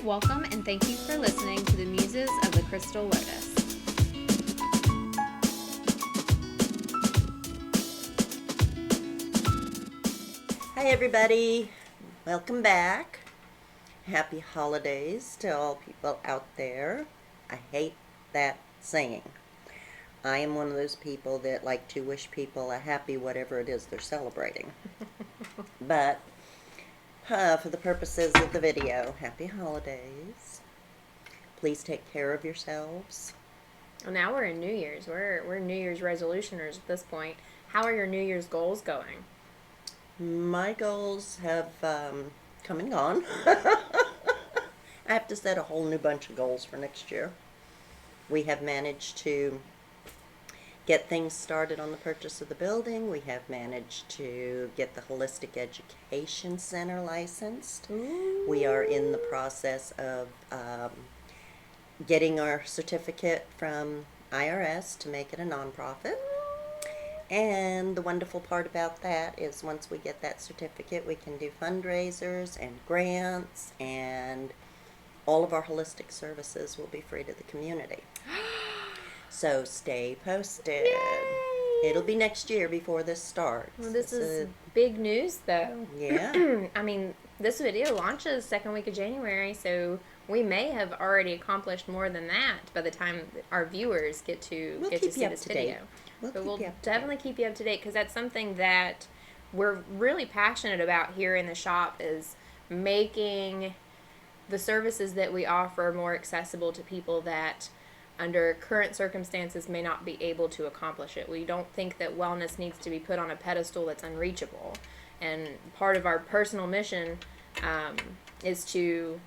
Welcome and thank you for listening to the Muses of the Crystal Lotus. Hi everybody, welcome back. Happy holidays to all people out there. I hate that saying. I am one of those people that like to wish people a happy whatever it is they're celebrating. But for the purposes of the video, happy holidays. Please take care of yourselves. Well, now we're in New Year's. We're New Year's resolutioners at this point. How are your New Year's goals going? My goals have come and gone. I have to set a whole new bunch of goals for next year. We have managed to get things started on the purchase of the building. We have managed to get the Holistic Education Center licensed. Ooh. We are in the process of getting our certificate from IRS to make it a nonprofit. And the wonderful part about that is once we get that certificate, we can do fundraisers and grants, and all of our holistic services will be free to the community. So stay posted. Yay! It'll be next year before this starts. Well, this is big news, though. Yeah. I mean, this video launches second week of January, so we may have already accomplished more than that by the time our viewers get to see this video. But we'll definitely keep you up to date, because that's something that we're really passionate about here in the shop, is making the services that we offer more accessible to people that under current circumstances may not be able to accomplish it. We don't think that wellness needs to be put on a pedestal that's unreachable. And part of our personal mission is to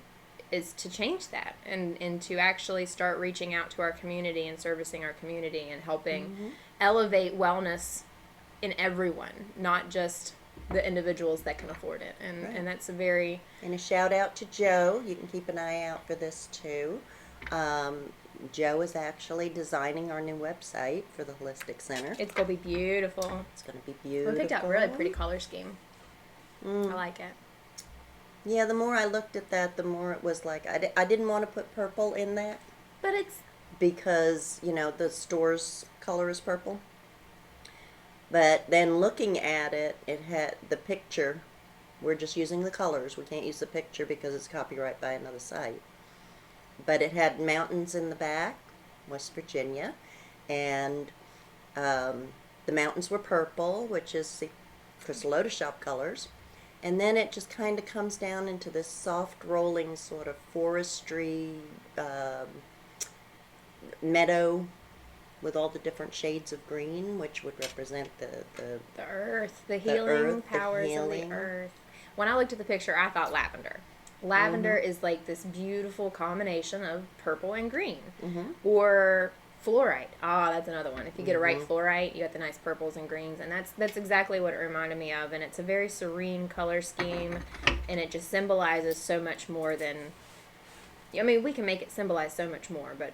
change that and to actually start reaching out to our community and servicing our community and helping elevate wellness in everyone, not just the individuals that can afford it. And that's a very... And a shout out to Joe. You can keep an eye out for this too. Joe is actually designing our new website for the Holistic Center. It's going to be beautiful. It's going to be beautiful. We picked out a really pretty color scheme. I like it. Yeah, the more I looked at that, the more it was like, I didn't want to put purple in that. But it's... Because, you know, the store's color is purple. But then looking at it, it had the picture. We're just using the colors. We can't use the picture because it's copyright by another site. But it had mountains in the back, West Virginia, and the mountains were purple, which is the Crystal Lotus Shoppe colors. And then it just kind of comes down into this soft rolling sort of forestry meadow with all the different shades of green, which would represent the earth, the healing powers of the earth. When I looked at the picture, I thought lavender. Lavender is like this beautiful combination of purple and green. Or fluorite. That's another one. If you get a right fluorite, you get the nice purples and greens, and that's exactly what it reminded me of. And it's a very serene color scheme, and it just symbolizes so much more than... I mean, we can make it symbolize so much more, but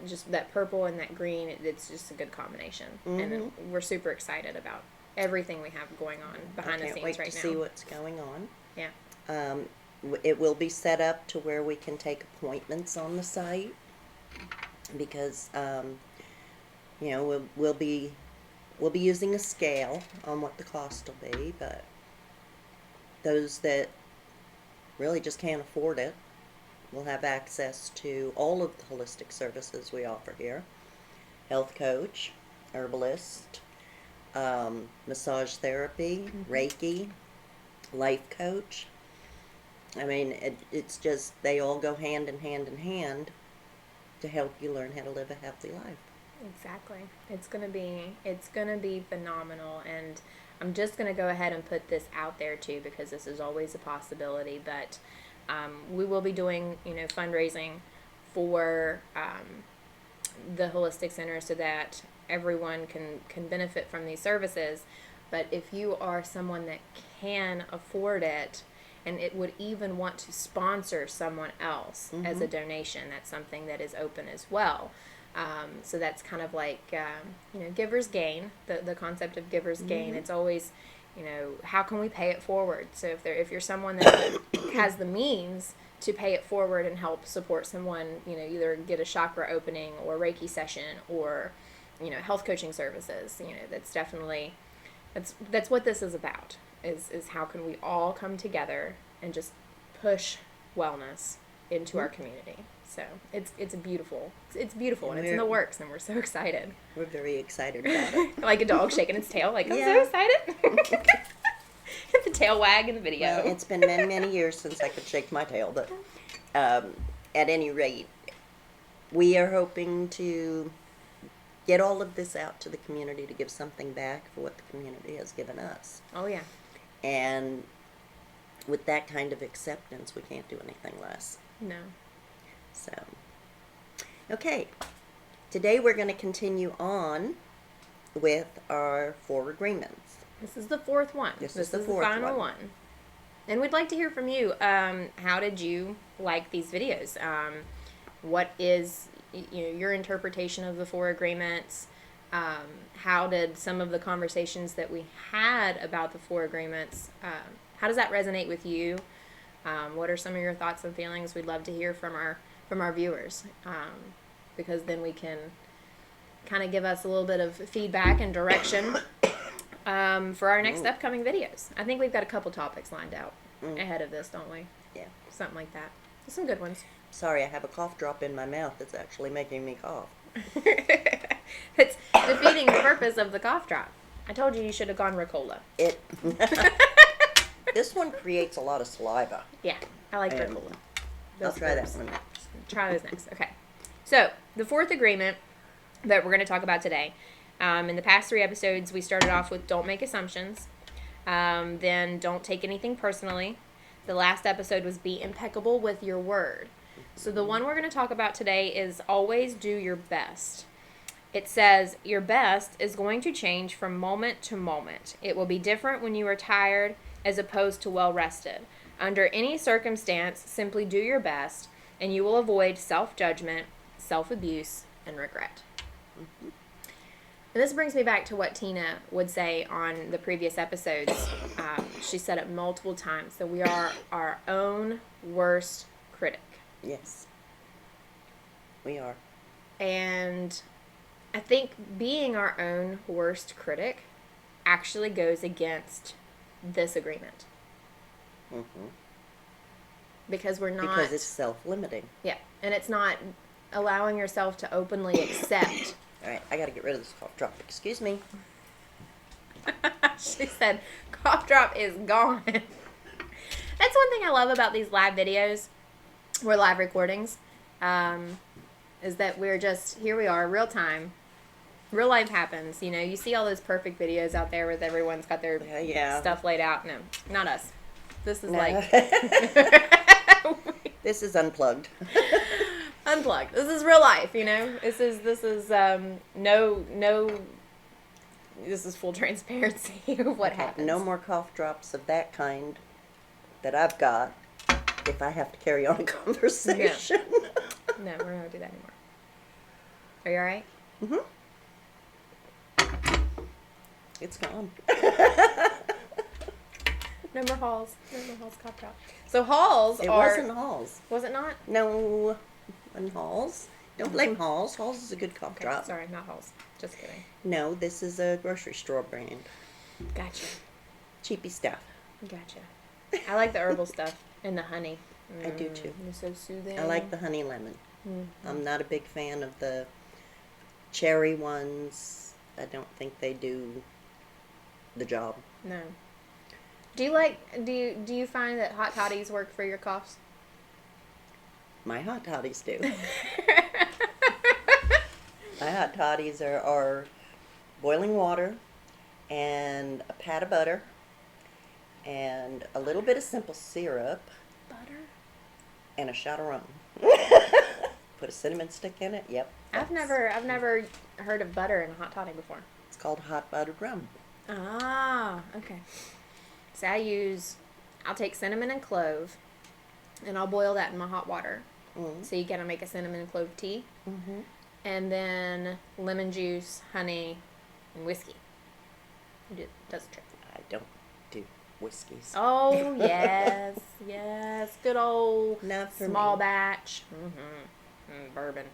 just that purple and that green, it's just a good combination. And we're super excited about everything we have going on behind the scenes right now. I can't wait to see what's going on. Yeah. It will be set up to where we can take appointments on the site, because you know, we'll be using a scale on what the cost will be, but those that really just can't afford it will have access to all of the holistic services we offer here: health coach, herbalist, massage therapy, Reiki, life coach. I mean, it's just, they all go hand in hand to help you learn how to live a healthy life. Exactly. It's gonna be phenomenal, and I'm just gonna go ahead and put this out there too, because this is always a possibility. But we will be doing, fundraising for the Holistic Center so that everyone can benefit from these services. But if you are someone that can afford it, and it would even want to sponsor someone else as a donation, that's something that is open as well. So that's kind of like, giver's gain, the concept of giver's gain. It's always, how can we pay it forward? So if you're someone that has the means to pay it forward and help support someone, either get a chakra opening or Reiki session or, health coaching services, that's definitely, that's what this is about, is how can we all come together and just push wellness into our community. So it's beautiful. It's beautiful, and it's in the works, and we're so excited. We're very excited about it. Like a dog shaking its tail, like, I'm so excited. The tail wag in the video. Well, it's been many, many years since I could shake my tail, but at any rate, we are hoping to get all of this out to the community to give something back for what the community has given us. Oh, yeah. And with that kind of acceptance, we can't do anything less. No. So, okay. Today we're going to continue on with our 4 agreements. This is the 4th one. This is the final one. And we'd like to hear from you. How did you like these videos? What is your interpretation of the 4 agreements? How did some of the conversations that we had about the 4 agreements, how does that resonate with you? What are some of your thoughts and feelings? We'd love to hear from our viewers, because then we can kind of give us a little bit of feedback and direction for our next upcoming videos. I think we've got a couple topics lined out ahead of this, don't we? Yeah. Something like that. Some good ones. Sorry, I have a cough drop in my mouth that's actually making me cough. It's defeating the purpose of the cough drop. I told you should have gone Ricola. This one creates a lot of saliva. Yeah, I like Ricola. I'll try that one next. Try those next. Okay. So, the 4th agreement that we're going to talk about today. In the past 3 episodes, we started off with don't make assumptions. Then don't take anything personally. The last episode was be impeccable with your word. So the one we're going to talk about today is always do your best. It says your best is going to change from moment to moment. It will be different when you are tired as opposed to well rested. Under any circumstance, simply do your best and you will avoid self-judgment, self-abuse, and regret. Mm-hmm. And this brings me back to what Tina would say on the previous episodes. She said it multiple times, that we are our own worst critic. Yes, we are. And I think being our own worst critic actually goes against this agreement. Mm-hmm. Because we're not... Because it's self-limiting. Yeah, and it's not allowing yourself to openly accept... All right, I got to get rid of this cough drop. Excuse me. She said, cough drop is gone. That's one thing I love about these live videos, or live recordings, is that we're just, here we are, real time. Real life happens. You see all those perfect videos out there with everyone's got their stuff laid out. No, not us. This is like... This is unplugged. Unplugged. This is real life, This is this is full transparency of what happens. No more cough drops of that kind that I've got if I have to carry on a conversation. No, we're not going to do that anymore. Are you all right? Mm-hmm. It's gone. No more Halls. No more Halls cough drop. So Halls It are... wasn't Halls. Was it not? No, wasn't Halls. Don't blame Halls. Halls is a good cough drop. Sorry, not Halls. Just kidding. No, this is a grocery store brand. Gotcha. Cheapy stuff. Gotcha. I like the herbal stuff and the honey. I do too. It's so soothing. I like the honey lemon. Mm-hmm. I'm not a big fan of the cherry ones. I don't think they do the job. No. Do you find that hot toddies work for your coughs? My hot toddies do. My hot toddies are boiling water and a pat of butter and a little bit of simple syrup. Butter? And a shot of rum. Put a cinnamon stick in it. Yep. I've never heard of butter in a hot toddy before. It's called hot buttered rum. Ah, okay. So I'll take cinnamon and clove, and I'll boil that in my hot water. Mm-hmm. So you gotta make a cinnamon and clove tea. Mm-hmm. And then lemon juice, honey, and whiskey. It does the trick. I don't whiskeys. Oh, yes. Yes. Good old Not for small me. batch. Bourbon.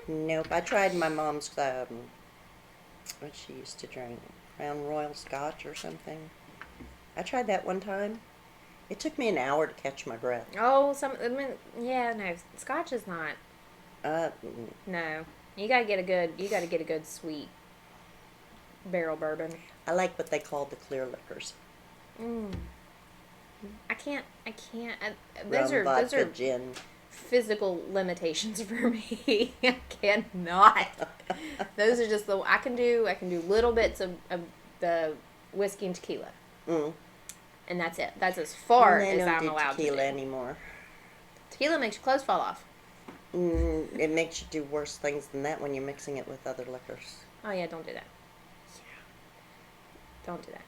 Nope. I tried my mom's, what she used to drink, Crown Royal Scotch or something. I tried that one time. It took me an hour to catch my breath. Oh, no. Scotch is not. Uh, No. You gotta get a good sweet barrel bourbon. I like what they call the clear liquors. I can't. Rum, Those are gin. physical limitations for me. I cannot. Those are just I can do little bits of the whiskey and tequila. And that's it. That's as far as I'm allowed to do. Tequila anymore. Tequila makes your clothes fall off. It makes you do worse things than that when you're mixing it with other liquors. Oh yeah, don't do that. Don't do that.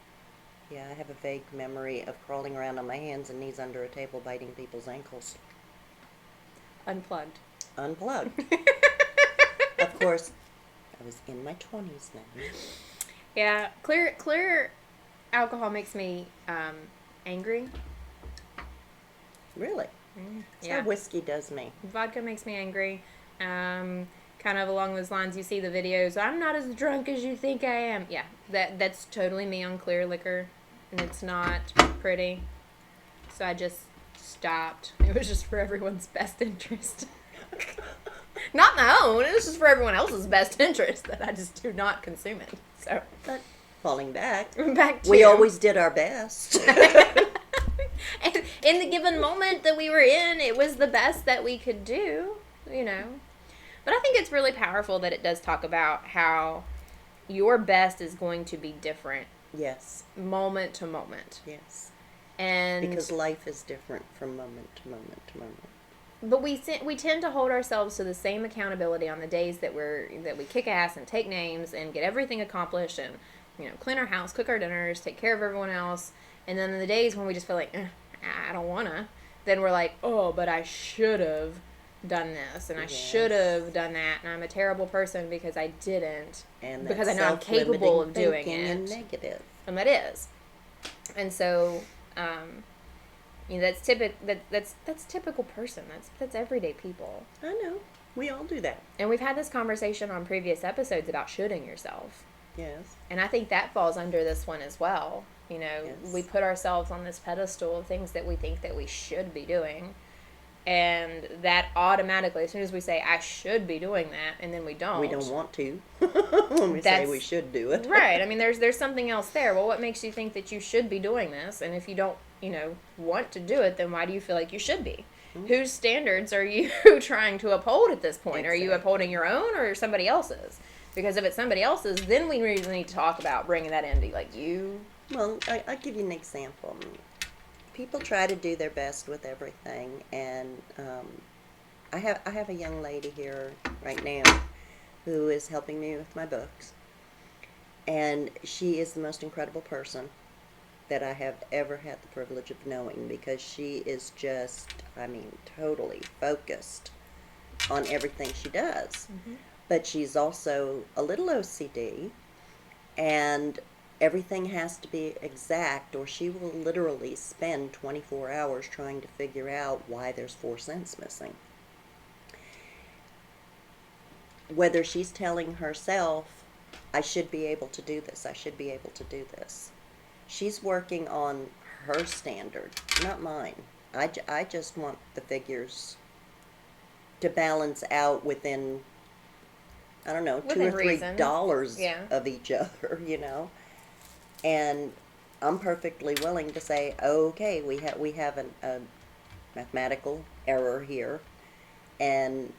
Yeah, I have a vague memory of crawling around on my hands and knees under a table biting people's ankles. Unplugged. Unplugged. Of course, I was in my 20s then. Yeah, clear alcohol makes me angry. Really? That's how whiskey does me. Vodka makes me angry. Kind of along those lines, you see the videos, I'm not as drunk as you think I am. Yeah, that's totally me on clear liquor, and it's not pretty. So I just stopped. It was just for everyone's best interest. Not my own. It was just for everyone else's best interest that I just do not consume it. So, but falling back to we always did our best. And in the given moment that we were in, it was the best that we could do, you know. But I think it's really powerful that it does talk about how your best is going to be different. Yes. Moment to moment. Yes. And because life is different from moment to moment to moment. But we tend to hold ourselves to the same accountability on the days that we kick ass and take names and get everything accomplished and, you know, clean our house, cook our dinners, take care of everyone else. And then in the days when we just feel like, I don't wanna, then we're like, oh, but I should have done this and I should have done that, and I'm a terrible person because I didn't, and because I know I'm capable of doing it. And negative. And that is. And so, you know, that's typical person. That's everyday people. I know. We all do that. And we've had this conversation on previous episodes about shooting yourself. Yes. And I think that falls under this one as well. You know, we put ourselves on this pedestal of things that we think that we should be doing. And that automatically, as soon as we say, I should be doing that, and then we don't. We don't want to. When we say we should do it. Right. I mean, there's something else there. Well, what makes you think that you should be doing this? And if you don't, you know, want to do it, then why do you feel like you should be? Mm-hmm. Whose standards are you trying to uphold at this point? Exactly. Are you upholding your own or somebody else's? Because if it's somebody else's, then we really need to talk about bringing that into, like, you. Well, I'll give you an example. People try to do their best with everything, and I have a young lady here right now who is helping me with my books, and she is the most incredible person that I have ever had the privilege of knowing, because she is just, I mean, totally focused on everything she does. Mm-hmm. But she's also a little OCD, and everything has to be exact, or she will literally spend 24 hours trying to figure out why there's 4 cents missing. Whether she's telling herself, I should be able to do this, I should be able to do this. She's working on her standard, not mine. I just want the figures to balance out within, I don't know, $2 or $3 of each other, you know. And I'm perfectly willing to say, okay, we have a mathematical error here, and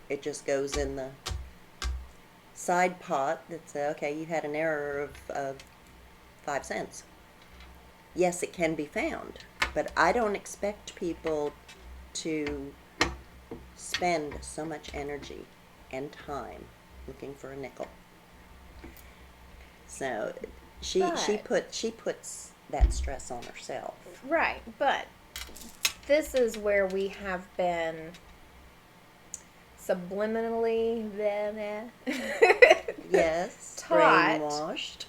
it just goes in the side pot that's, okay, you had an error of 5 cents. Yes, it can be found, but I don't expect people to spend so much energy and time looking for a nickel. So she puts that stress on herself. Right, but this is where we have been subliminally yes, taught brainwashed.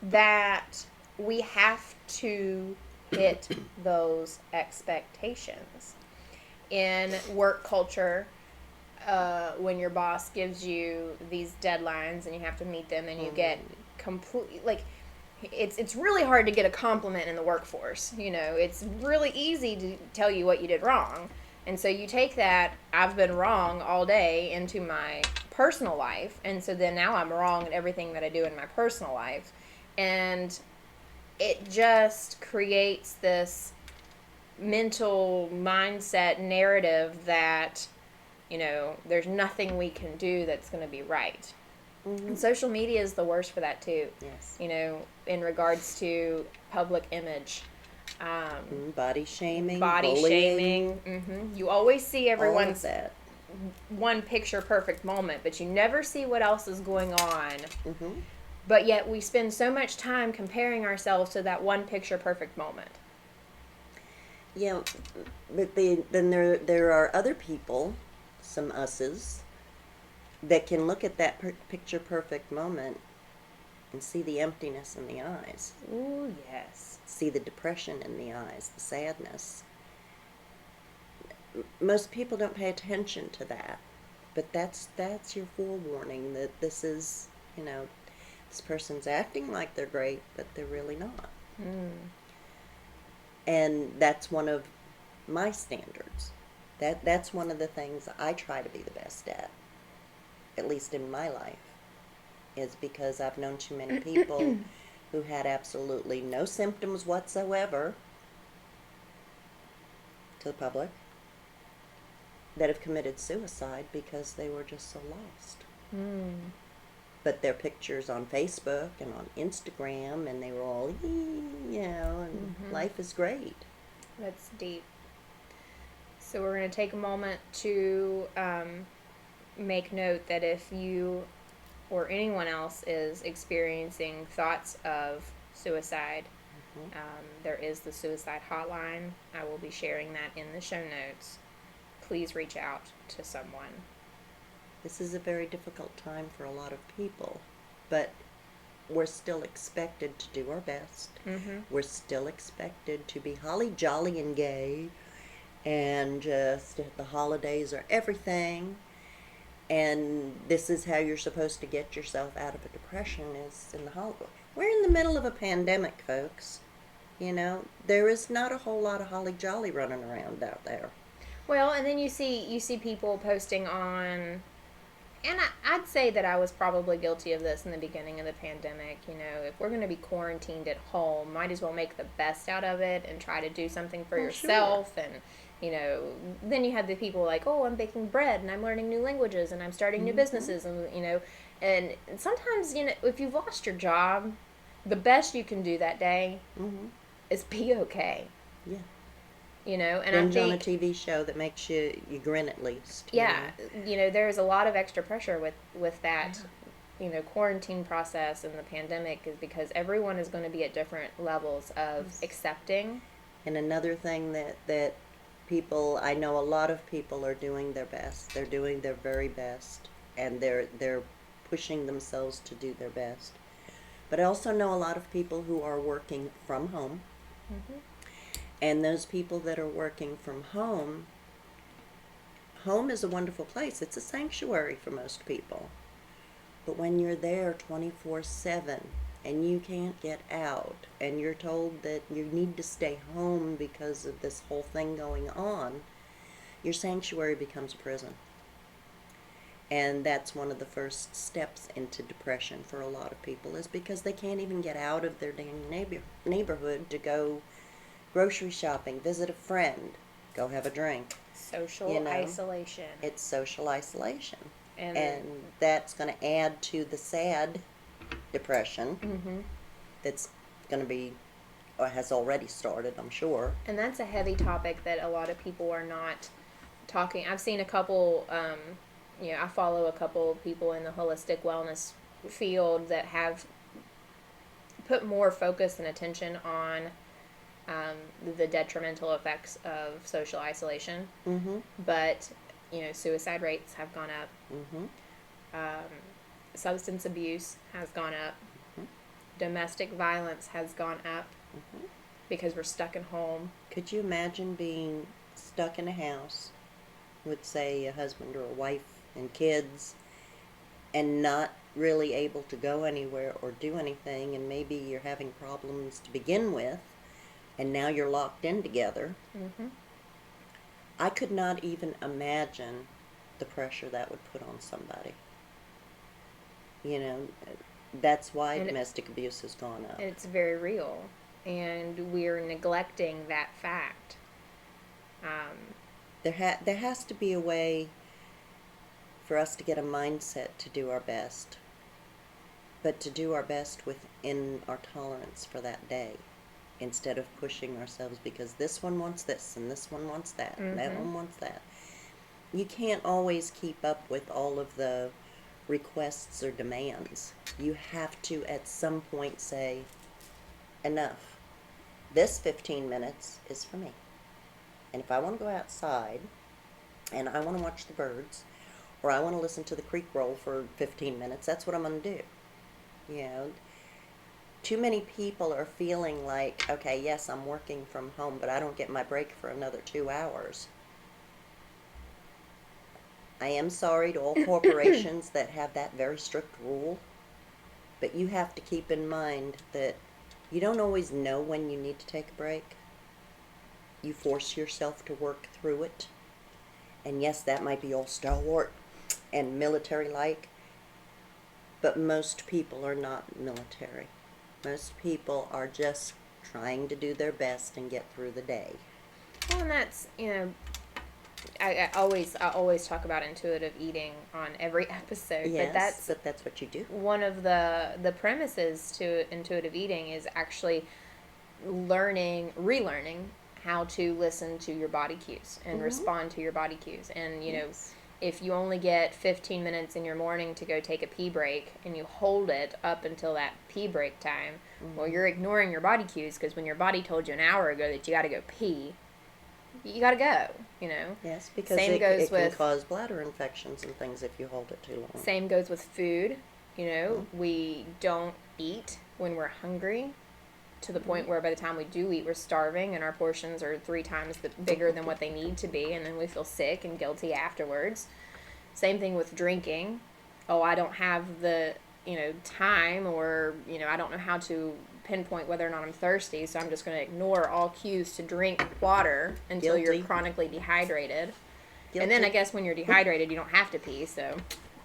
that we have to hit those expectations. In work culture, when your boss gives you these deadlines and you have to meet them and you get complete, like, it's really hard to get a compliment in the workforce. It's really easy to tell you what you did wrong. And so you take that, I've been wrong all day, into my personal life. And so then now I'm wrong at everything that I do in my personal life. And it just creates this mental mindset narrative that, there's nothing we can do that's going to be right. Mm-hmm. And social media is the worst for that too. Yes. In regards to public image. Body shaming. Body bullying. shaming. Mm-hmm. You always see everyone's that. one picture perfect moment, but you never see what else is going on. Mm-hmm. But yet we spend so much time comparing ourselves to that one picture perfect moment. Yeah, but then there are other people, some us's, that can look at that picture perfect moment and see the emptiness in the eyes. Ooh, yes. See the depression in the eyes, the sadness. Most people don't pay attention to that, but that's your forewarning that this is, this person's acting like they're great, but they're really not. Mm. And that's one of my standards. That's one of the things I try to be the best at least in my life, is because I've known too many people who had absolutely no symptoms whatsoever to the public that have committed suicide because they were just so lost. Mm. But their pictures on Facebook and on Instagram, and they were all, and life is great. That's deep. So we're going to take a moment to make note that if you or anyone else is experiencing thoughts of suicide, there is the suicide hotline. I will be sharing that in the show notes. Please reach out to someone. This is a very difficult time for a lot of people, but we're still expected to do our best. Mm-hmm. We're still expected to be holly jolly and gay, and just the holidays are everything. And this is how you're supposed to get yourself out of a depression, is in the holiday. We're in the middle of a pandemic, folks. There is not a whole lot of holly jolly running around out there. Well, and then you see people posting on, and I'd say that I was probably guilty of this in the beginning of the pandemic. If we're going to be quarantined at home, might as well make the best out of it and try to do something for yourself. Sure. And then you have the people like, oh, I'm baking bread and I'm learning new languages and I'm starting new businesses, and sometimes, if you've lost your job, the best you can do that day is be okay. Yeah. And binge on a TV show that makes you grin at least. Yeah. There's a lot of extra pressure with that, quarantine process and the pandemic, is because everyone is going to be at different levels of accepting. And another thing that people, I know a lot of people are doing their best. They're doing their very best, and they're pushing themselves to do their best. But I also know a lot of people who are working from home. Mm-hmm. And those people that are working from home is a wonderful place. It's a sanctuary for most people. But when you're there 24/7 and you can't get out, and you're told that you need to stay home because of this whole thing going on, your sanctuary becomes a prison. And that's one of the first steps into depression for a lot of people, is because they can't even get out of their dang neighborhood to go grocery shopping, visit a friend, go have a drink. Social isolation. It's social isolation. And that's going to add to the sad depression that's going to be, or has already started, I'm sure. And that's a heavy topic that a lot of people are not talking. I've seen a couple, I follow a couple people in the holistic wellness field that have put more focus and attention on the detrimental effects of social isolation. Mm-hmm. But, suicide rates have gone up. Mm-hmm. Substance abuse has gone up. Mm-hmm. domestic violence has gone up because we're stuck at home. Could you imagine being stuck in a house with, say, a husband or a wife and kids and not really able to go anywhere or do anything, and maybe you're having problems to begin with, and now you're locked in together? I could not even imagine the pressure that would put on somebody. You know, that's why domestic abuse has gone up. It's very real, and we're neglecting that fact. There has to be a way for us to get a mindset to do our best, but to do our best within our tolerance for that day, instead of pushing ourselves because this one wants this and this one wants that and that one wants that. You can't always keep up with all of the requests or demands. You have to at some point say, enough. This 15 minutes is for me. And if I want to go outside and I want to watch the birds, or I want to listen to the creek roll for 15 minutes, that's what I'm going to do. You know, too many people are feeling like, okay, yes, I'm working from home, but I don't get my break for another 2 hours. I am sorry to all corporations that have that very strict rule, but you have to keep in mind that you don't always know when you need to take a break. You force yourself to work through it. And yes, that might be all stalwart and military-like, but most people are not military. Most people are just trying to do their best and get through the day. Well, and that's, I always talk about intuitive eating on every episode. Yes, but that's what you do. One of the premises to intuitive eating is actually relearning how to listen to your body cues and respond to your body cues. And, you know, if you only get 15 minutes in your morning to go take a pee break and you hold it up until that pee break time, well, you're ignoring your body cues, because when your body told you an hour ago that you got to go pee, you got to go, you know. Yes, because it can cause bladder infections and things if you hold it too long. Same goes with food. You know, we don't eat when we're hungry, to the point where by the time we do eat, we're starving and our portions are 3 times bigger than what they need to be, and then we feel sick and guilty afterwards. Same thing with drinking. Oh, I don't have the, time, or, I don't know how to pinpoint whether or not I'm thirsty, so I'm just going to ignore all cues to drink water until you're chronically dehydrated. Guilty. And then I guess when you're dehydrated, you don't have to pee, so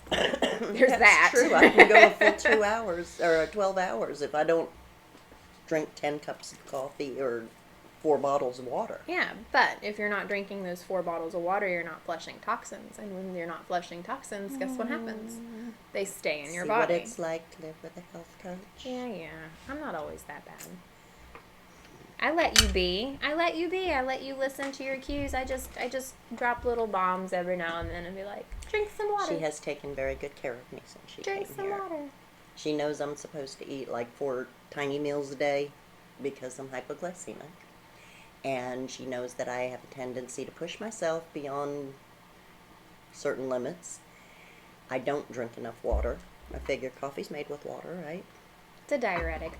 there's that. That's true. I can go a full 2 hours or 12 hours if I don't drink 10 cups of coffee or 4 bottles of water. Yeah, but if you're not drinking those 4 bottles of water, you're not flushing toxins. And when you're not flushing toxins, guess what happens? They stay in your body. See what it's like to live with a health coach? Yeah. I'm not always that bad. I let you be. I let you listen to your cues. I just drop little bombs every now and then and be like, drink some water. She has taken very good care of me since she came here. Drink some water. She knows I'm supposed to eat like 4 tiny meals a day because I'm hypoglycemic. And she knows that I have a tendency to push myself beyond certain limits. I don't drink enough water. I figure coffee's made with water, right? It's a diuretic,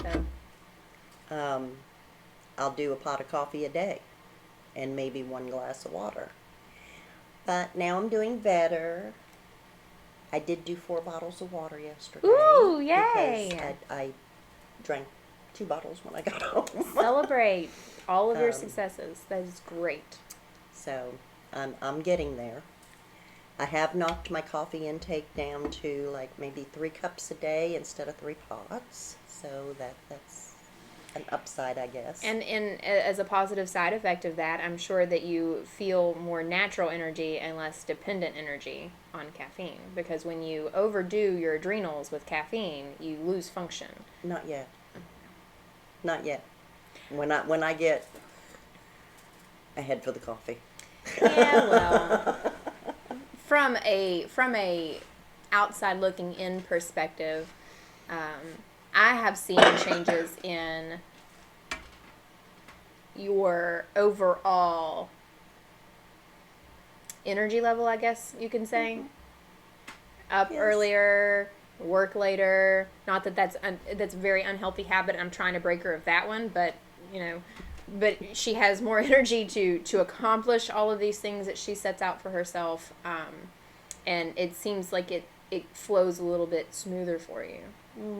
though. I'll do a pot of coffee a day and maybe 1 glass of water. But now I'm doing better. I did do 4 bottles of water yesterday. Ooh, yay! Because I drank 2 bottles when I got home. Celebrate all of your successes. That is great. So I'm getting there. I have knocked my coffee intake down to like maybe 3 cups a day instead of 3 pots. So that's an upside, I guess. And as a positive side effect of that, I'm sure that you feel more natural energy and less dependent energy on caffeine. Because when you overdo your adrenals with caffeine, you lose function. Not yet. Not yet. When I get, I head for the coffee. Yeah, well, from a outside looking in perspective, I have seen changes in your overall energy level, I guess you can say. Up earlier, work later. Not that that's a very unhealthy habit. I'm trying to break her of that one, but but she has more energy to accomplish all of these things that she sets out for herself, and it seems like it flows a little bit smoother for you.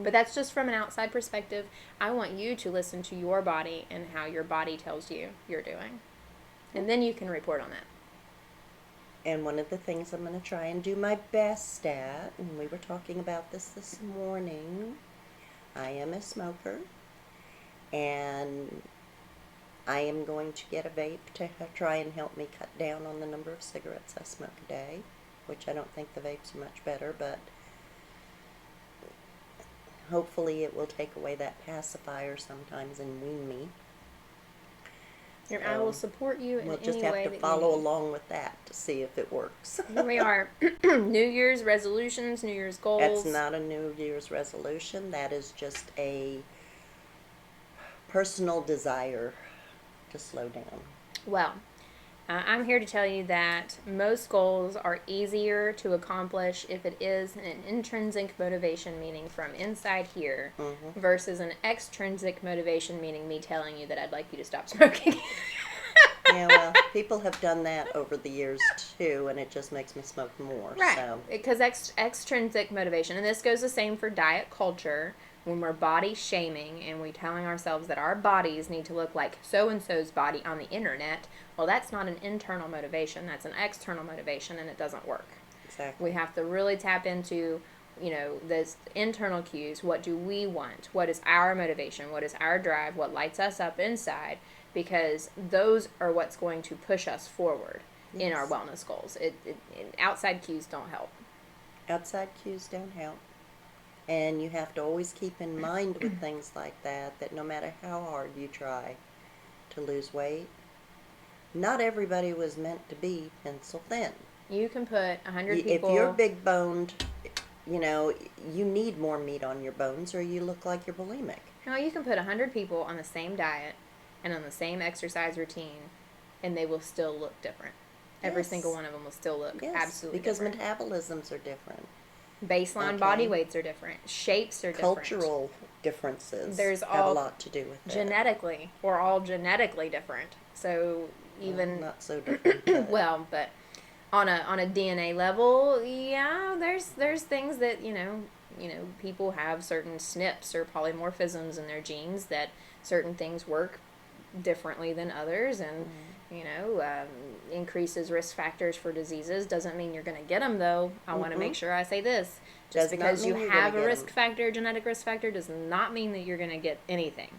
But that's just from an outside perspective. I want you to listen to your body and how your body tells you you're doing, and then you can report on that. And one of the things I'm going to try and do my best at, and we were talking about this morning, I am a smoker, and I am going to get a vape to try and help me cut down on the number of cigarettes I smoke a day, which I don't think the vapes are much better, but hopefully it will take away that pacifier sometimes and wean me. And I will support you in any way that you need. We'll just have to follow along with that to see if it works. Here we are. New Year's resolutions, New Year's goals. That's not a New Year's resolution. That is just a personal desire to slow down. Well, I'm here to tell you that most goals are easier to accomplish if it is an intrinsic motivation, meaning from inside here, versus an extrinsic motivation, meaning me telling you that I'd like you to stop smoking. Yeah, well, people have done that over the years too, and it just makes me smoke more. Right, so. Because extrinsic motivation, and this goes the same for diet culture, when we're body shaming and we're telling ourselves that our bodies need to look like so-and-so's body on the internet, well, that's not an internal motivation. That's an external motivation, and it doesn't work. Exactly. We have to really tap into, those internal cues. What do we want? What is our motivation? What is our drive? What lights us up inside? Because those are what's going to push us forward in our wellness goals. Outside cues don't help. Outside cues don't help. And you have to always keep in mind with things like that no matter how hard you try to lose weight, not everybody was meant to be pencil thin. You can put 100 people... If you're big boned, you need more meat on your bones or you look like you're bulimic. No, you can put 100 people on the same diet and on the same exercise routine, and they will still look different. Every single one of them will still look absolutely different. Because metabolisms are different. Baseline body weights are different. Shapes are different. Cultural differences have a lot to do with it. Genetically, we're all genetically different. So even not so different. Well, but on a DNA level, there's things that people have certain SNPs or polymorphisms in their genes that certain things work differently than others, and increases risk factors for diseases. Doesn't mean you're going to get them, though. I want to make sure I say this. Just because you have a risk factor, genetic risk factor, does not mean that you're going to get anything,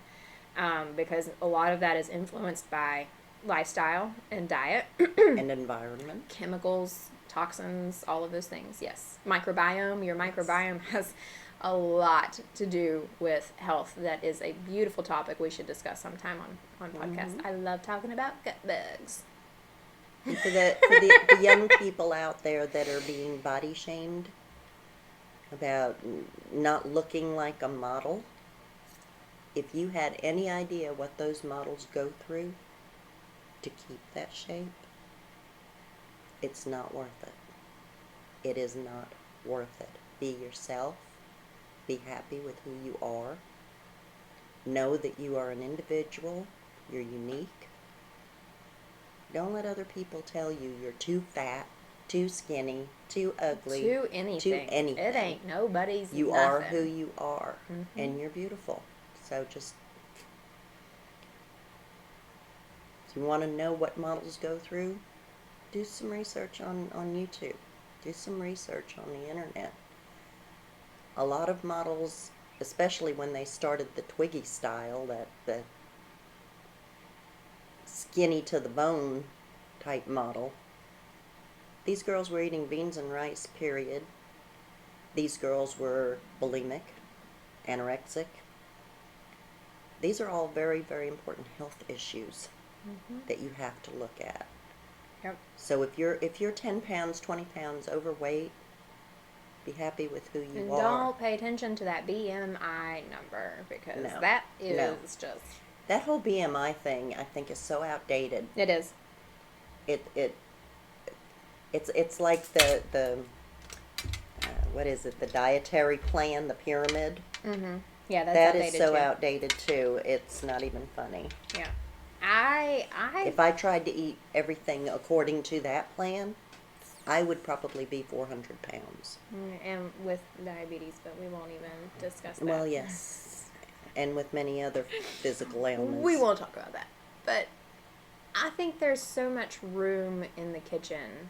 because a lot of that is influenced by lifestyle and diet and environment, chemicals, toxins, all of those things. Yes. Microbiome. Your microbiome has a lot to do with health. That is a beautiful topic we should discuss sometime on podcast. I love talking about gut bugs. And for the young people out there that are being body shamed about not looking like a model, if you had any idea what those models go through to keep that shape, it's not worth it. It is not worth it. Be yourself. Be happy with who you are. Know that you are an individual. You're unique. Don't let other people tell you you're too fat, too skinny, too ugly. Too anything. It ain't nobody's You nothing. are who you are, and you're beautiful. So just, if you want to know what models go through, do some research on YouTube. Do some research on the internet. A lot of models, especially when they started the Twiggy style, the skinny to the bone type model, these girls were eating beans and rice, period. These girls were bulimic, anorexic. These are all very, very important health issues that you have to look at. Yep. So if you're 10 pounds, 20 pounds overweight, be happy with who you are. Don't pay attention to that BMI number, because that is just... That whole BMI thing, I think, is so outdated. It is. It's like the what is it, the dietary plan, the pyramid. Mm-hmm. Yeah, that's that outdated is so too. outdated too. It's not even funny. Yeah. If I tried to eat everything according to that plan, I would probably be 400 pounds. And with diabetes, but we won't even discuss that. Well, yes. And with many other physical ailments. We won't talk about that. But I think there's so much room in the kitchen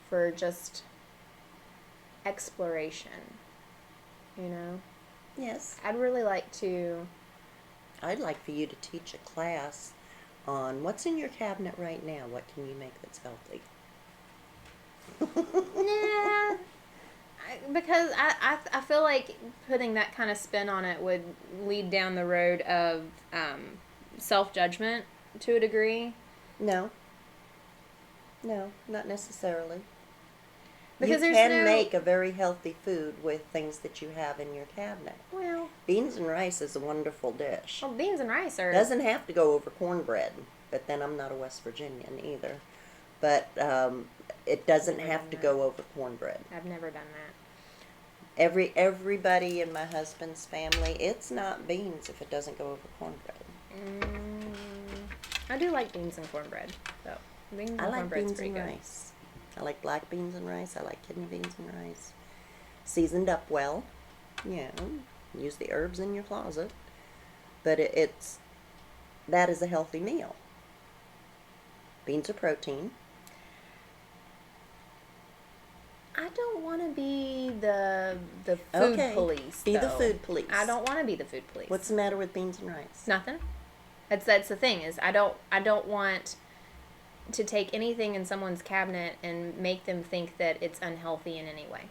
for just exploration, you know? Yes. I'd really like to... I'd like for you to teach a class on what's in your cabinet right now. What can you make that's healthy? Yeah. Because I feel like putting that kind of spin on it would lead down the road of self-judgment to a degree. No, not necessarily. Because you can make a very healthy food with things that you have in your cabinet. Well, beans and rice is a wonderful dish. Well, beans and rice are... Doesn't have to go over cornbread, but then I'm not a West Virginian either. But it doesn't have to go over cornbread. I've never done that. Everybody in my husband's family, it's not beans if it doesn't go over cornbread. I do like beans and cornbread, though. Beans and cornbread's pretty good. Rice. I like black beans and rice. I like kidney beans and rice. Seasoned up well. Yeah. Use the herbs in your closet. But that is a healthy meal. Beans are protein. I don't want to be the food police. Be the food police. I don't want to be the food police. What's the matter with beans and rice? Nothing. That's the thing is I don't want to take anything in someone's cabinet and make them think that it's unhealthy in any way.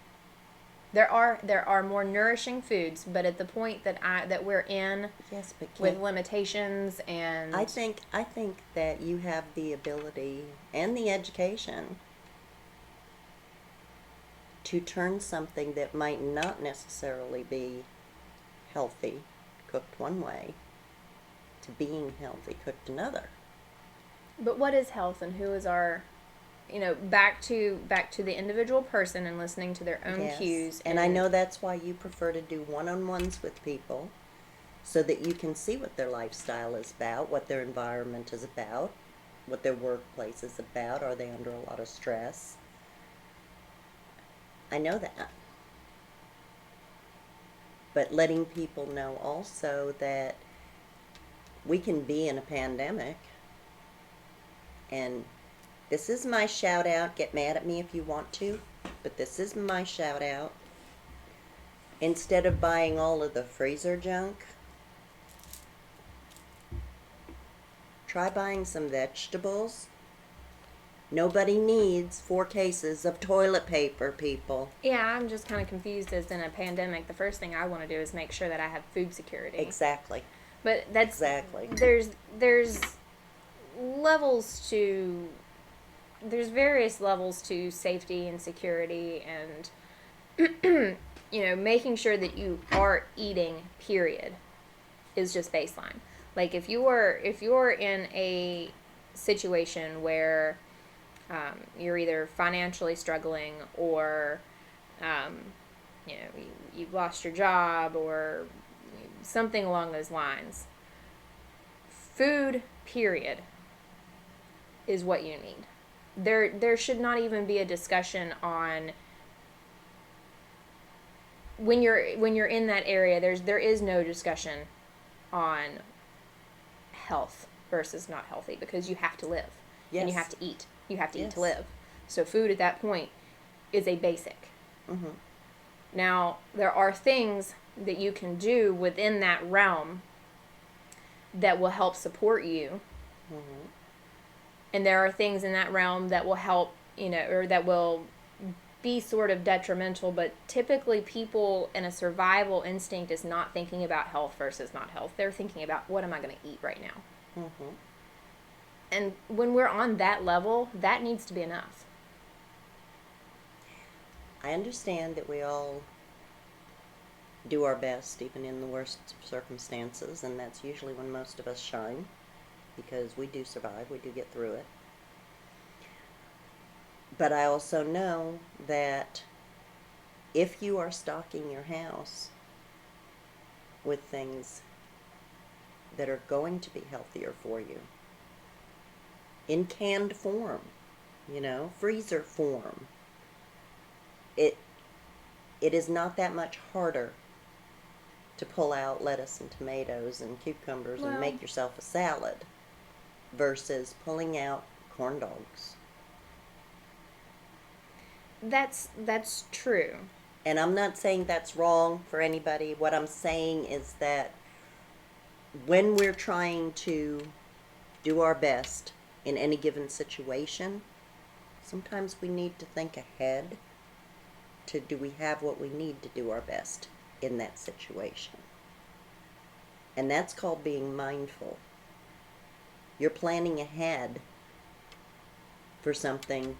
There are more nourishing foods, but at the point that we're in, yes, but with limitations and I think that you have the ability and the education to turn something that might not necessarily be healthy cooked one way to being healthy cooked another. But what is health, and who is our, back to the individual person and listening to their own cues. And I know that's why you prefer to do one-on-ones with people, so that you can see what their lifestyle is about, what their environment is about, what their workplace is about. Are they under a lot of stress? I know that. But letting people know also that we can be in a pandemic. And this is my shout out. Get mad at me if you want to, but this is my shout out. Instead of buying all of the freezer junk, try buying some vegetables. Nobody needs 4 cases of toilet paper, people. Yeah, I'm just kind of confused as in a pandemic. The first thing I want to do is make sure that I have food security. Exactly. But that's... Exactly. There's various levels to safety and security and making sure that you are eating, period, is just baseline. Like if you're in a situation where you're either financially struggling or you've lost your job or something along those lines, food, period, is what you need. There should not even be a discussion on when you're in that area. There is no discussion on health versus not healthy, because you have to live. Yes. And you have to eat. You have to Yes. eat to live. So food at that point is a basic. Mm-hmm. Now, there are things that you can do within that realm that will help support you. Mm-hmm. And there are things in that realm that will help, or that will be sort of detrimental, but typically people in a survival instinct is not thinking about health versus not health. They're thinking about, what am I going to eat right now? Mm-hmm. And when we're on that level, that needs to be enough. I understand that we all do our best, even in the worst circumstances, and that's usually when most of us shine, because we do survive, we do get through it. But I also know that if you are stocking your house with things that are going to be healthier for you in canned form, freezer form, it is not that much harder to pull out lettuce and tomatoes and cucumbers and make yourself a salad versus pulling out corn dogs. That's true. And I'm not saying that's wrong for anybody. What I'm saying is that when we're trying to do our best in any given situation, sometimes we need to think ahead to, do we have what we need to do our best in that situation? And that's called being mindful. You're planning ahead for something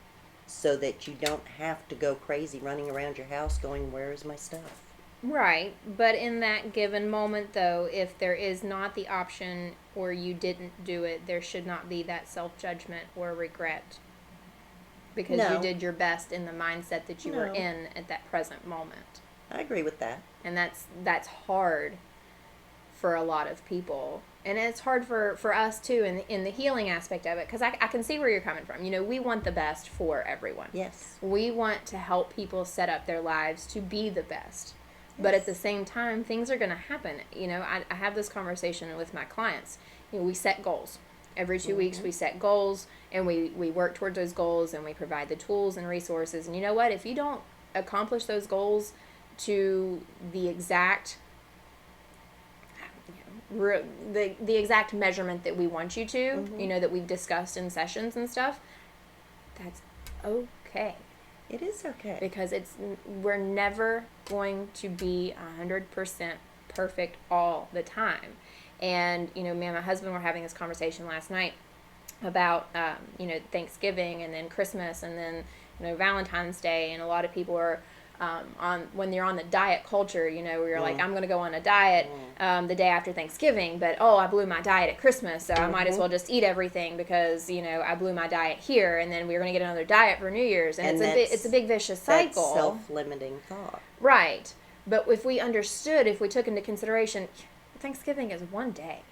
so that you don't have to go crazy running around your house going, where is my stuff? Right, but in that given moment, though, if there is not the option or you didn't do it, there should not be that self-judgment or regret because you did your best in the mindset that you were in at that present moment. I agree with that. And that's hard for a lot of people. And it's hard for us, too, in the healing aspect of it, because I can see where you're coming from. We want the best for everyone. Yes. We want to help people set up their lives to be the best. But at the same time, things are going to happen. I have this conversation with my clients. We set goals. Every 2 weeks we set goals, and we work towards those goals, and we provide the tools and resources. And you know what? If you don't accomplish those goals to the exact the exact measurement that we want you to, that we've discussed in sessions and stuff, that's okay. It is okay. Because we're never going to be 100% perfect all the time. And, me and my husband were having this conversation last night about, Thanksgiving and then Christmas and then, Valentine's Day. And a lot of people are when you're on the diet culture, where you're like, I'm going to go on a diet the day after Thanksgiving, but, I blew my diet at Christmas, so I might as well just eat everything because, I blew my diet here, and then we're going to get another diet for New Year's, and it's a big vicious cycle. That's self-limiting thought. Right. But if we took into consideration, Thanksgiving is one day.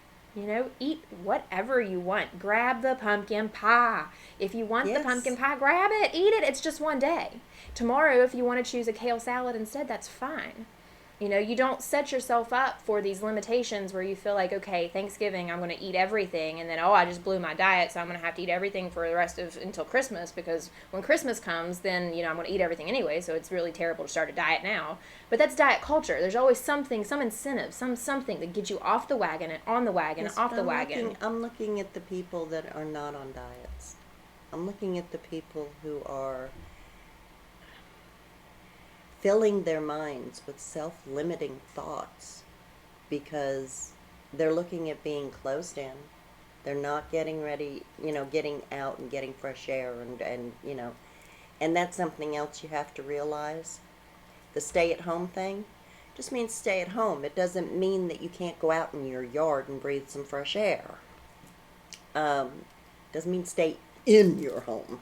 Eat whatever you want. Grab the pumpkin pie. If you want the pumpkin pie, grab it. Eat it. It's just one day. Tomorrow, if you want to choose a kale salad instead, that's fine. You don't set yourself up for these limitations where you feel like, okay, Thanksgiving, I'm going to eat everything, and then, I just blew my diet, so I'm going to have to eat everything for the rest of until Christmas, because when Christmas comes, then, I'm going to eat everything anyway, so it's really terrible to start a diet now. But that's diet culture. There's always something, some incentive, something that gets you off the wagon and on the wagon and off the wagon. I'm looking at the people that are not on diets. I'm looking at the people who are filling their minds with self-limiting thoughts because they're looking at being closed in. They're not getting ready, getting out and getting fresh air and that's something else you have to realize. The stay-at-home thing just means stay at home. It doesn't mean that you can't go out in your yard and breathe some fresh air. Doesn't mean stay in your home.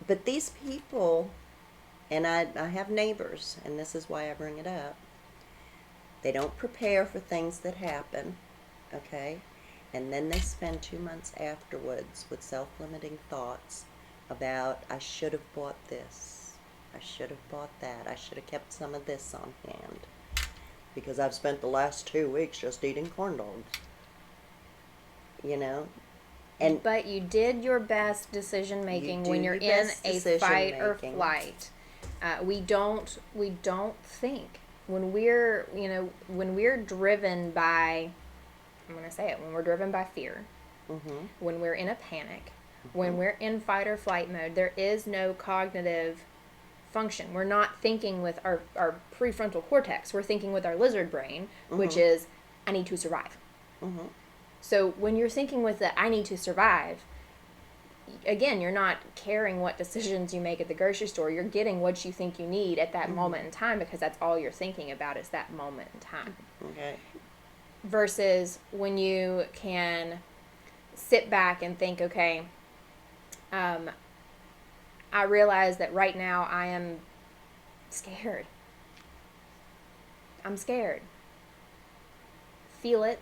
But these people, and I have neighbors, and this is why I bring it up, they don't prepare for things that happen, okay? And then they spend 2 months afterwards with self-limiting thoughts about, I should have bought this, I should have bought that, I should have kept some of this on hand, because I've spent the last 2 weeks just eating corn dogs. But you did your best decision making when you're in a fight or flight. We don't think when we're driven by, I'm going to say it, when we're driven by fear, when we're in a panic, when we're in fight or flight mode, there is no cognitive function. We're not thinking with our prefrontal cortex. We're thinking with our lizard brain, which is, I need to survive. So when you're thinking with the I need to survive, again, you're not caring what decisions you make at the grocery store. You're getting what you think you need at that moment in time because that's all you're thinking about is that moment in time. Okay. Versus when you can sit back and think, okay, I realize that right now I am scared. I'm scared. Feel it.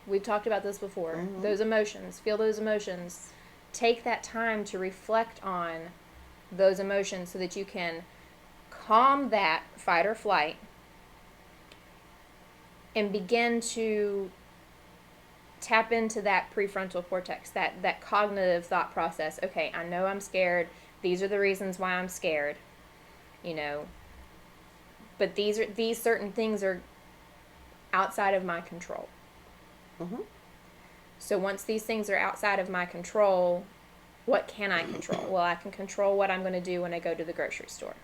We've talked about this before. Mm-hmm. Those emotions. Feel those emotions. Take that time to reflect on those emotions so that you can calm that fight or flight and begin to tap into that prefrontal cortex, that cognitive thought process. Okay, I know I'm scared. These are the reasons why I'm scared. You know, but these certain things are outside of my control. Mm-hmm. So once these things are outside of my control, what can I control? Well, I can control what I'm going to do when I go to the grocery store.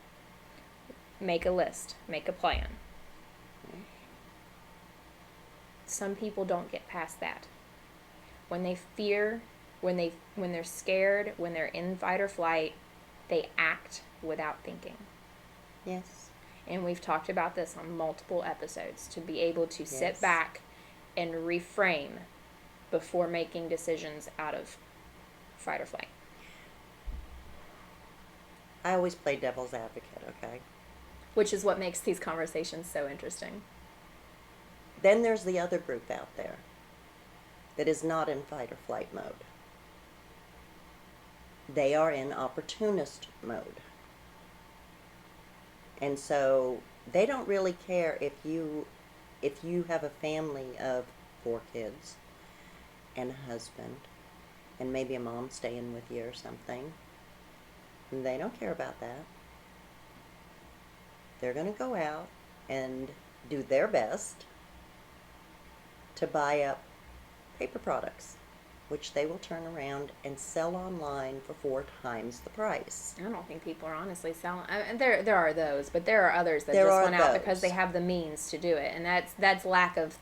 Make a list. Make a plan. Some people don't get past that. When they fear, when they're scared, when they're in fight or flight, they act without thinking. Yes. And we've talked about this on multiple episodes, to be able to sit back and reframe before making decisions out of fight or flight. I always play devil's advocate, okay? Which is what makes these conversations so interesting. Then there's the other group out there that is not in fight or flight mode. They are in opportunist mode. And so they don't really care if you have a family of 4 kids and a husband and maybe a mom staying with you or something. They don't care about that. They're going to go out and do their best to buy up paper products, which they will turn around and sell online for 4 times the price. I don't think people are honestly selling. There are those, but there are others that just went out because they have the means to do it, and that's lack of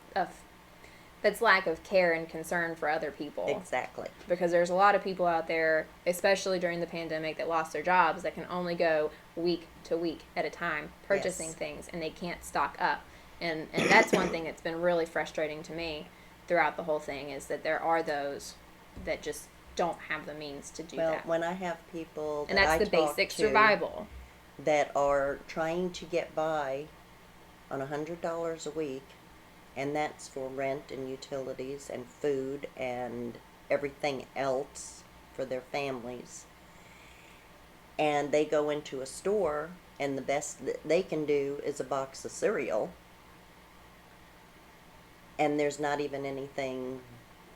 care and concern for other people. Exactly. Because there's a lot of people out there, especially during the pandemic, that lost their jobs, that can only go week to week at a time purchasing things, and they can't stock up. And that's one thing that's been really frustrating to me throughout the whole thing, is that there are those that just don't have the means to do that. Well, when I have people that I talk to, and that's the basic survival, that are trying to get by on $100 a week, and that's for rent and utilities and food and everything else for their families, and they go into a store and the best that they can do is a box of cereal, and there's not even anything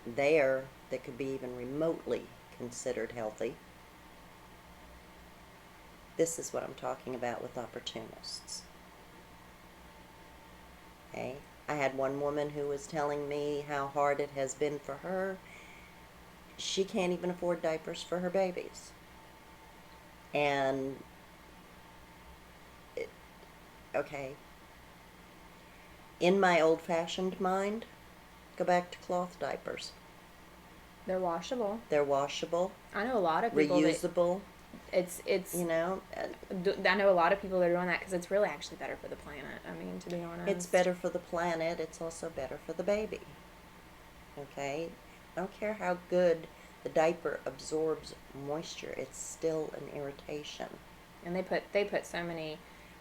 there that could be even remotely considered healthy. This is what I'm talking about with opportunists. Okay? I had one woman who was telling me how hard it has been for her. She can't even afford diapers for her babies. And, okay. In my old-fashioned mind, go back to cloth diapers. They're washable. They're washable. I know a lot of people reusable. It's you know. I know a lot of people that are doing that because it's really actually better for the planet. I mean, to be honest, it's better for the planet. It's also better for the baby. Okay, I don't care how good the diaper absorbs moisture. It's still an irritation. And they put so many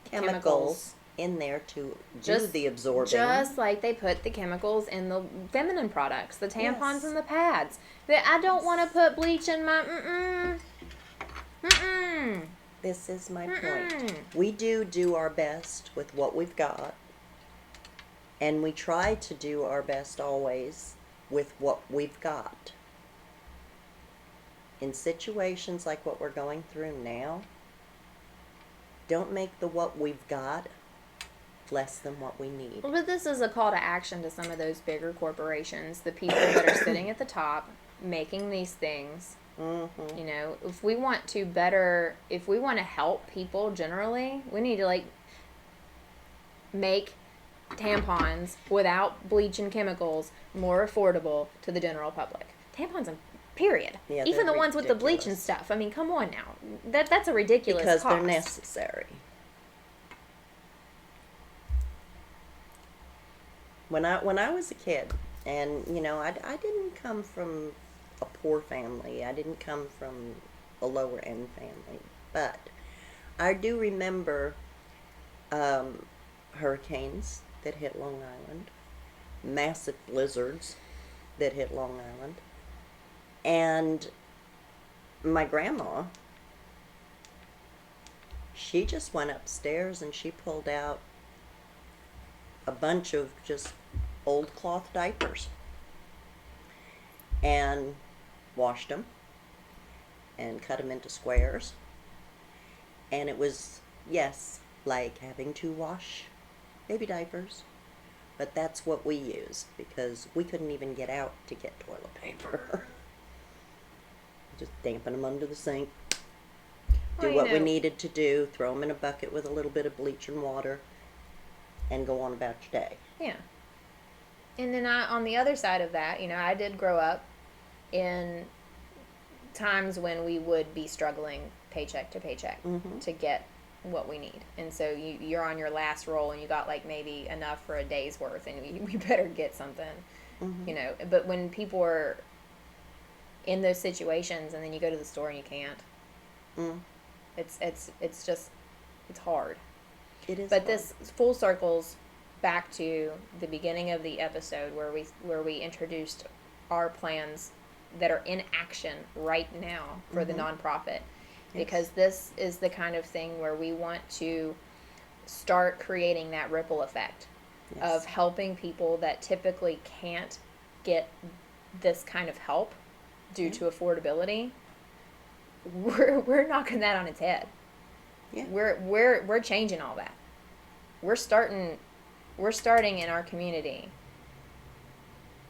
chemicals in there to do the absorbing. Just like they put the chemicals in the feminine products, the tampons and the pads. I don't want to put bleach in my This is my point. We do our best with what we've got, and we try to do our best always with what we've got. In situations like what we're going through now, don't make the what we've got less than what we need. But this is a call to action to some of those bigger corporations, the people that are sitting at the top making these things. Mm-hmm. You know, if we want to help people generally, we need to make tampons without bleach and chemicals more affordable to the general public. Tampons, period. Yeah, even the ones with the bleach and stuff. I mean, come on now. That's a ridiculous cost. Because they're necessary. When I was a kid, and you know, I didn't come from a poor family. I didn't come from a lower end family, but I do remember hurricanes that hit Long Island, massive blizzards that hit Long Island, and my grandma, she just went upstairs and she pulled out a bunch of just old cloth diapers and washed them and cut them into squares. And it was, yes, like having to wash baby diapers, but that's what we used because we couldn't even get out to get toilet paper. Just dampen them under the sink, do what we needed to do, throw them in a bucket with a little bit of bleach and water, and go on about your day. Yeah. And then on the other side of that, I did grow up in times when we would be struggling paycheck to paycheck to get what we need. And so you're on your last roll and you got like maybe enough for a day's worth and we better get something, But when people are in those situations and then you go to the store and you can't, it's just, it's hard. It is But hard. this full circles back to the beginning of the episode where we introduced our plans that are in action right now for the nonprofit. Because this is the kind of thing where we want to start creating that ripple effect of helping people that typically can't get this kind of help due to affordability. We're knocking that on its head. Yeah. We're changing all that. We're starting in our community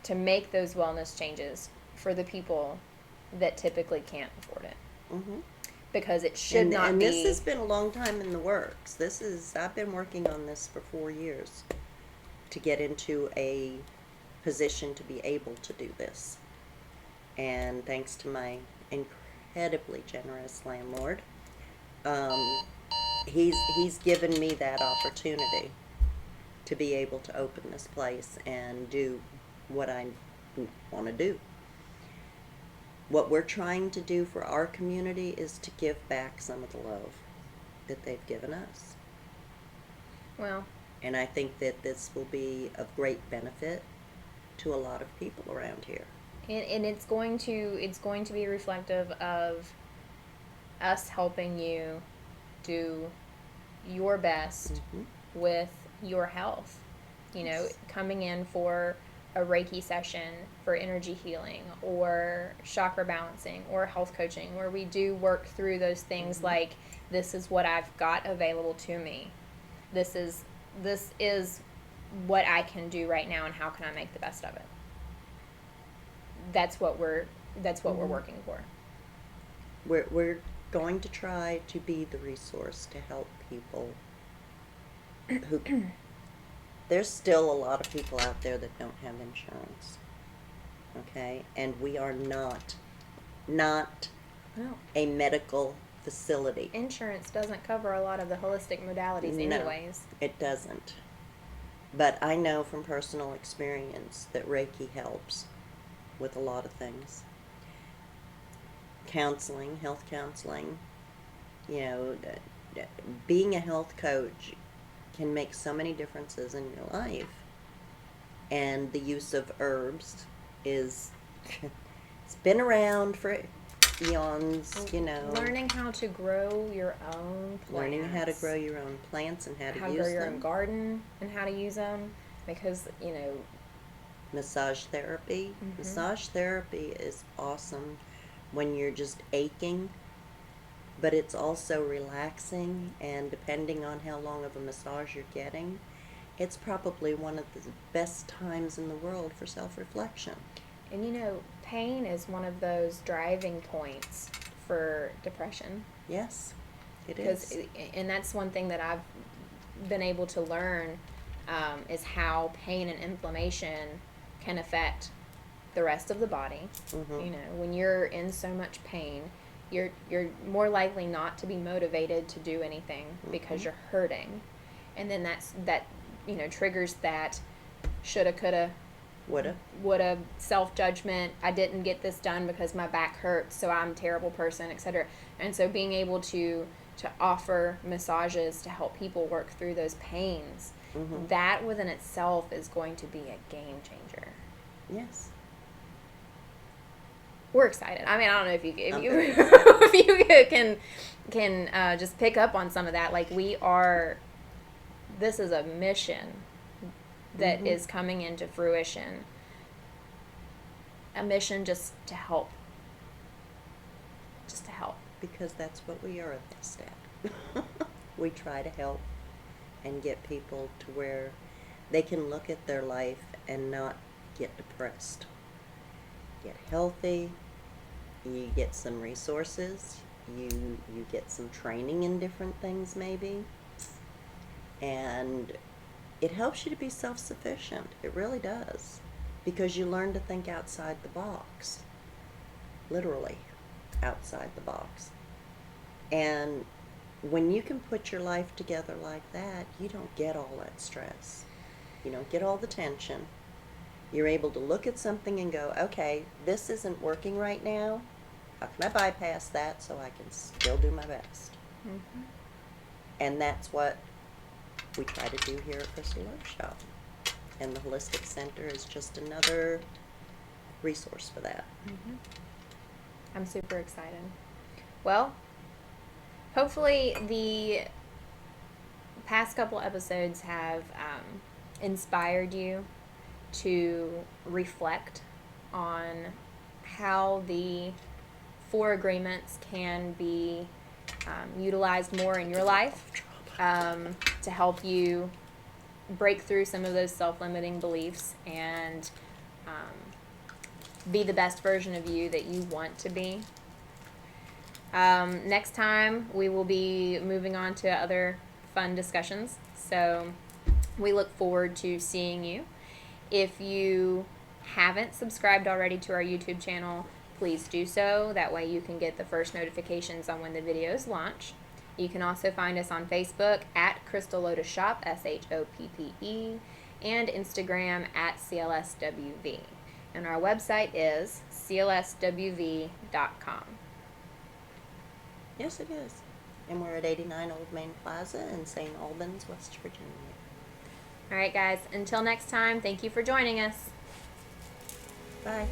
to make those wellness changes for the people that typically can't afford it. Because it should not and be. And this has been a long time in the works. I've been working on this for 4 years to get into a position to be able to do this. And thanks to my incredibly generous landlord, he's given me that opportunity to be able to open this place and do what I want to do. What we're trying to do for our community is to give back some of the love that they've given us. Well. And I think that this will be of great benefit to a lot of people around here. And it's going to be reflective of us helping you do your best with your health. Coming in for a Reiki session for energy healing or chakra balancing or health coaching, where we do work through those things like, this is what I've got available to me. This is what I can do right now and how can I make the best of it. That's what we're working for. We're going to try to be the resource to help people who there's still a lot of people out there that don't have insurance. Okay? And we are not a medical facility. Insurance doesn't cover a lot of the holistic modalities anyways. No, it doesn't. But I know from personal experience that Reiki helps with a lot of things. Counseling, health counseling, being a health coach can make so many differences in your life. And the use of herbs it's been around for eons, Learning how to grow your own plants. Learning how to grow your own plants and how to use them. How to grow your own garden and how to use them. Because, Massage therapy. Massage therapy is awesome when you're just aching, but it's also relaxing, and depending on how long of a massage you're getting, it's probably one of the best times in the world for self-reflection. And pain is one of those driving points for depression. Yes, it is. And that's one thing that I've been able to learn is how pain and inflammation can affect the rest of the body. When you're in so much pain, you're more likely not to be motivated to do anything because you're hurting, and then that triggers that shoulda, coulda, woulda, self-judgment, I didn't get this done because my back hurts, so I'm a terrible person, etc. And so being able to offer massages to help people work through those pains, that within itself is going to be a game changer. Yes. We're excited. I mean, I don't know if you if you can just pick up on some of that. Like, this is a mission that is coming into fruition. A mission just to help. Just to help. Because that's what we are at this step. We try to help and get people to where they can look at their life and not get depressed. Get healthy, you get some resources, you get some training in different things maybe, and it helps you to be self-sufficient. It really does, because you learn to think outside the box, literally outside the box. And when you can put your life together like that, you don't get all that stress. You don't get all the tension. You're able to look at something and go, okay, this isn't working right now. How can I bypass that so I can still do my best? Mm-hmm. And that's what we try to do here at Crystal Lotus Shoppe. And the Holistic Center is just another resource for that. Mm-hmm. I'm super excited. Well, hopefully the past couple episodes have inspired you to reflect on how the 4 agreements can be utilized more in your life to help you break through some of those self-limiting beliefs and be the best version of you that you want to be. Next time we will be moving on to other fun discussions, so we look forward to seeing you. If you haven't subscribed already to our YouTube channel, please do so. That way you can get the first notifications on when the videos launch. You can also find us on Facebook at Crystal Lotus Shoppe, SHOPPE, and Instagram at CLSWV. And our website is clswv.com. Yes, it is. And we're at 89 Old Main Plaza in St. Albans, West Virginia. All right, guys. Until next time, thank you for joining us. Bye.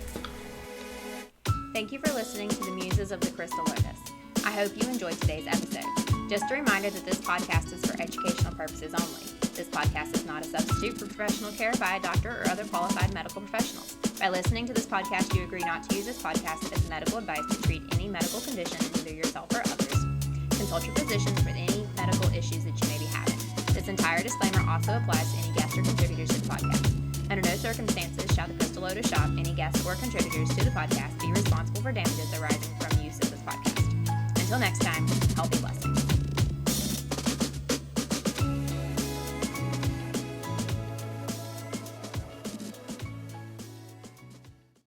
Thank you for listening to the Muses of the Crystal Lotus. I hope you enjoyed today's episode. Just a reminder that this podcast is for educational purposes only. This podcast is not a substitute for professional care by a doctor or other qualified medical professionals. By listening to this podcast, you agree not to use this podcast as medical advice to treat any medical condition in either yourself or others. Consult your physician with any medical issues that you may be having. This entire disclaimer also applies to any guests or contributors to the podcast. Under no circumstances shall the Crystal Lotus Shoppe, any guests or contributors to the podcast, be responsible for damages arising from use of this podcast. Until next time, healthy blessings.